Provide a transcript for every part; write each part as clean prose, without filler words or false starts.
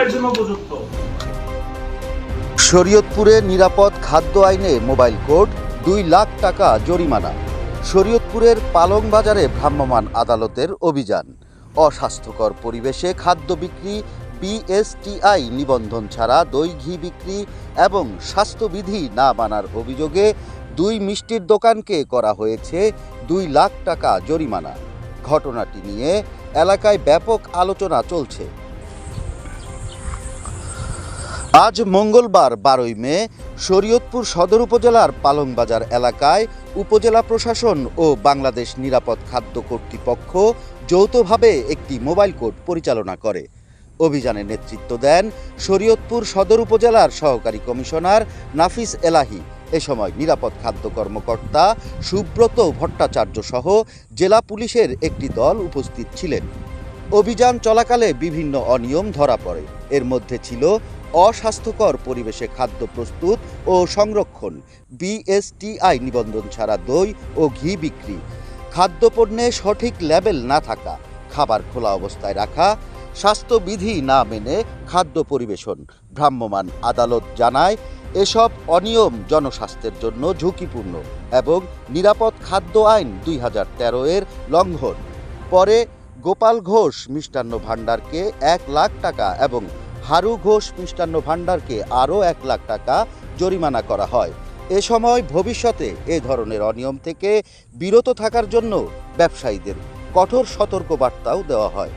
বিক্রয়ের জন্য উপযুক্ত। শরীয়তপুরে নিরাপদ খাদ্য আইনে মোবাইল কোড, 2 লাখ টাকা জরিমানা। শরীয়তপুরের পালং বাজারে ভ্রাম্যমাণ আদালতের অভিযান। অস্বাস্থ্যকর পরিবেশে খাদ্য বিক্রি, বিএসটিআই নিবন্ধন ছাড়া দই ঘি বিক্রি এবং স্বাস্থ্যবিধি না মানার অভিযোগে 2 মিষ্টির দোকানকে করা হয়েছে 2 লাখ টাকা জরিমানা। ঘটনাটি নিয়ে এলাকায় ব্যাপক আলোচনা চলছে। আজ মঙ্গলবার 12 মে শরীয়তপুর সদর উপজেলার পালংবাজার এলাকায় উপজেলা প্রশাসন ও বাংলাদেশ নিরাপদ খাদ্য কর্তৃপক্ষ যৌথভাবে একটি মোবাইল কোর্ট পরিচালনা করে। অভিযানে নেতৃত্ব দেন শরীয়তপুর সদর উপজেলার সহকারী কমিশনার নাফিস এলাহি। এ সময় নিরাপদ খাদ্য কর্মকর্তা সুব্রত ভট্টাচার্য সহ জেলা পুলিশের একটি দল উপস্থিত ছিলেন। অভিযান চলাকালে বিভিন্ন অনিয়ম ধরা পড়ে। এর মধ্যে ছিল অস্বাস্থ্যকর পরিবেশে খাদ্য প্রস্তুত ও সংরক্ষণ, বিএসটিআই নিবন্ধন ছাড়া দই ও ঘি বিক্রি, খাদ্যপণ্যে সঠিক লেবেল না থাকা, খাবার খোলা অবস্থায় রাখা, স্বাস্থ্যবিধি না মেনে খাদ্য পরিবেশন। ভ্রাম্যমাণ আদালত জানায়, এসব অনিয়ম জনস্বাস্থ্যের জন্য ঝুঁকিপূর্ণ এবং নিরাপদ খাদ্য আইন 2013 এর লঙ্ঘন। পরে গোপাল ঘোষ মিষ্টান্ন ভাণ্ডারকে 1 লাখ টাকা এবং হারু ঘোষ মিষ্টান্ন ভাণ্ডারকে আরও 1 লাখ টাকা জরিমানা করা হয়। এ সময় ভবিষ্যতে এ ধরনের অনিয়ম থেকে বিরত থাকার জন্য ব্যবসায়ীদের কঠোর সতর্কবার্তাও দেওয়া হয়।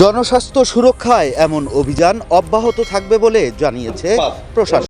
জনস্বাস্থ্য সুরক্ষায় এমন অভিযান অব্যাহত থাকবে বলে জানিয়েছে প্রশাসন।